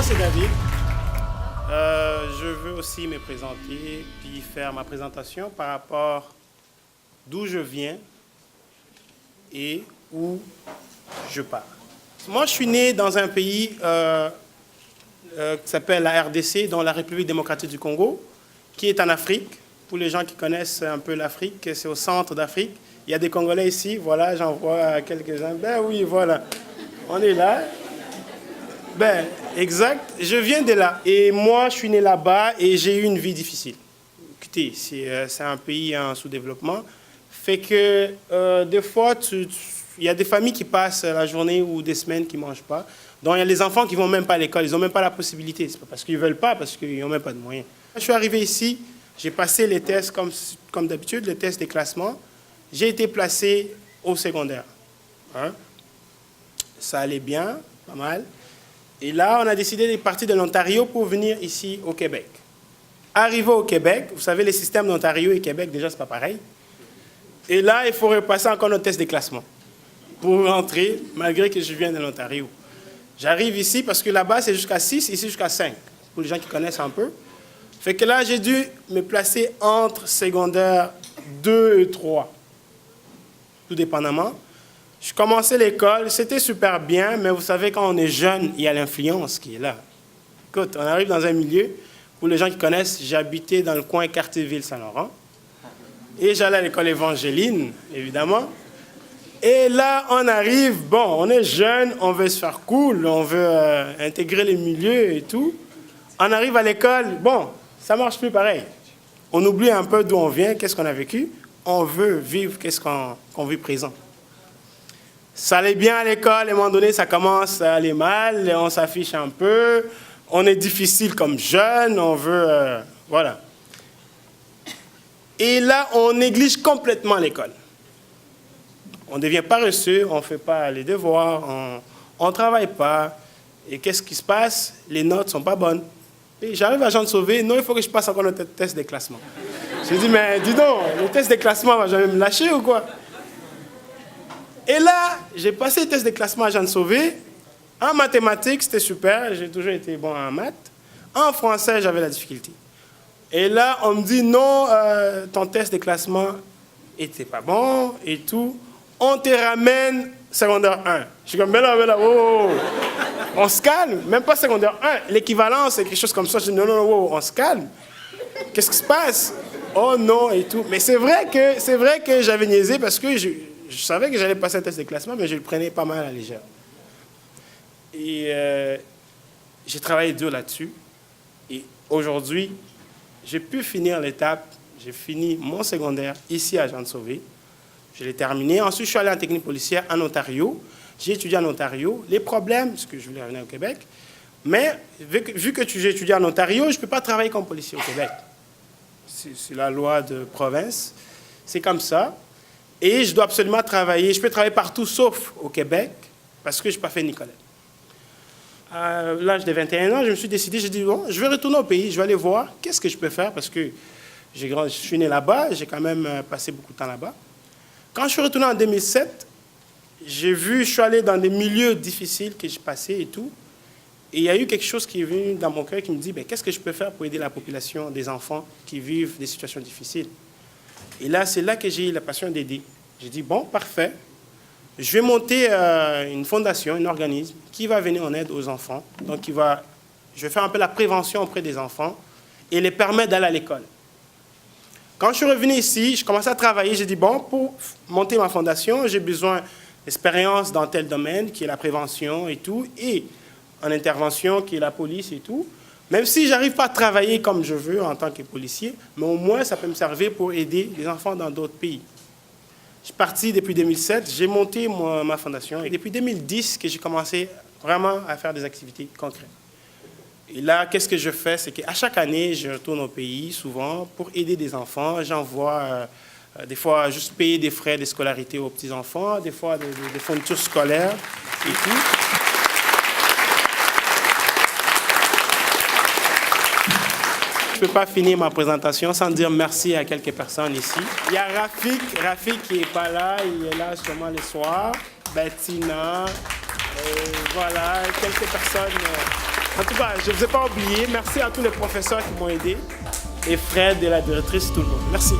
c'est David. Je veux aussi me présenter puis faire ma présentation par rapport d'où je viens et où je pars. Moi, je suis né dans un pays qui s'appelle la RDC, dans la République démocratique du Congo, qui est en Afrique. Pour les gens qui connaissent un peu l'Afrique, c'est au centre d'Afrique. Il y a des Congolais ici, voilà, j'en vois quelques-uns. Ben oui, voilà, on est là. Ben, exact, je viens de là. Et moi, je suis né là-bas et j'ai eu une vie difficile. Écoutez, c'est un pays en sous-développement. Fait que des fois, il y a des familles qui passent la journée ou des semaines qui ne mangent pas. Donc, il y a les enfants qui ne vont même pas à l'école. Ils n'ont même pas la possibilité. Ce n'est pas parce qu'ils ne veulent pas, parce qu'ils n'ont même pas de moyens. Je suis arrivé ici, j'ai passé les tests comme d'habitude, les tests des classements. J'ai été placé au secondaire. Hein? Ça allait bien, pas mal. Et là, on a décidé de partir de l'Ontario pour venir ici au Québec. Arrivé au Québec, vous savez, les systèmes d'Ontario et Québec, déjà, ce n'est pas pareil. Et là, il faut repasser encore notre test de classement pour rentrer, malgré que je viens de l'Ontario. J'arrive ici parce que là-bas, c'est jusqu'à 6, ici jusqu'à 5, pour les gens qui connaissent un peu. Fait que là, j'ai dû me placer entre secondaire 2 et 3, tout dépendamment. Je commençais l'école, c'était super bien, mais vous savez, quand on est jeune, il y a l'influence qui est là. Écoute, on arrive dans un milieu, pour les gens qui connaissent, j'habitais dans le coin Cartierville-Saint-Laurent, et j'allais à l'école évangéline, évidemment. Et là, on arrive, bon, on est jeune, on veut se faire cool, on veut intégrer les milieux et tout. On arrive à l'école, bon, ça ne marche plus pareil. On oublie un peu d'où on vient, qu'est-ce qu'on a vécu. On veut vivre, qu'est-ce qu'on vit présent. Ça allait bien à l'école, à un moment donné, ça commence à aller mal, on s'affiche un peu, on est difficile comme jeune, on veut... voilà. Et là, on néglige complètement l'école. On devient paresseux, on ne fait pas les devoirs, on ne travaille pas. Et qu'est-ce qui se passe? Les notes ne sont pas bonnes. Et j'arrive à Jean de Sauvé, non, il faut que je passe encore le test de classement. Je dis, mais dis donc, le test de classement va jamais me lâcher ou quoi? Et là, j'ai passé le test de classement à Jean de Sauvé. En mathématiques, c'était super, j'ai toujours été bon en maths. En français, j'avais la difficulté. Et là, on me dit, non, ton test de classement n'était pas bon et tout. On te ramène secondaire 1. Je suis comme, mais là, oh, on se calme. Même pas secondaire 1. L'équivalent, c'est quelque chose comme ça. Je dis, non, oh, on se calme. Qu'est-ce qui se passe? Oh non, et tout. Mais c'est vrai que j'avais niaisé parce que je savais que j'allais passer un test de classement, mais je le prenais pas mal à la légère. Et j'ai travaillé dur là-dessus. Et aujourd'hui, j'ai pu finir l'étape. J'ai fini mon secondaire ici à Jean de Sauvé. Je l'ai terminé. Ensuite, je suis allé en technique policière en Ontario. J'ai étudié en Ontario. Les problèmes, parce que je voulais revenir au Québec, mais vu que j'ai étudié en Ontario, je ne peux pas travailler comme policier au Québec. C'est la loi de province. C'est comme ça. Et je dois absolument travailler. Je peux travailler partout sauf au Québec parce que je n'ai pas fait Nicolet. À l'âge de 21 ans, je me suis décidé, j'ai dit, bon, je vais retourner au pays, je vais aller voir qu'est-ce que je peux faire parce que je suis né là-bas, j'ai quand même passé beaucoup de temps là-bas. Quand je suis retourné en 2007, je suis allé dans des milieux difficiles que j'ai passés et tout. Et il y a eu quelque chose qui est venu dans mon cœur qui me dit, ben, qu'est-ce que je peux faire pour aider la population des enfants qui vivent des situations difficiles? Et là, c'est là que j'ai eu la passion d'aider. J'ai dit, bon, parfait. Je vais monter une fondation, un organisme qui va venir en aide aux enfants. Donc, je vais faire un peu la prévention auprès des enfants et les permettre d'aller à l'école. Quand je suis revenu ici, je commençais à travailler. J'ai dit, bon, pour monter ma fondation, j'ai besoin d'expérience dans tel domaine, qui est la prévention et tout, et en intervention, qui est la police et tout. Même si je n'arrive pas à travailler comme je veux en tant que policier, mais au moins, ça peut me servir pour aider les enfants dans d'autres pays. Je suis parti depuis 2007, j'ai monté ma fondation, et depuis 2010 que j'ai commencé vraiment à faire des activités concrètes. Et là, qu'est-ce que je fais? C'est qu'à chaque année, je retourne au pays, souvent, pour aider des enfants. J'envoie, des fois, juste payer des frais de scolarité aux petits-enfants, des fois, des fournitures scolaires et tout. Je ne peux pas finir ma présentation sans dire merci à quelques personnes ici. Il y a Rafik qui n'est pas là, il est là seulement le soir. Bettina, Voilà, quelques personnes. En tout cas, je ne vous ai pas oublié. Merci à tous les professeurs qui m'ont aidé. Et Fred et la directrice, tout le monde. Merci.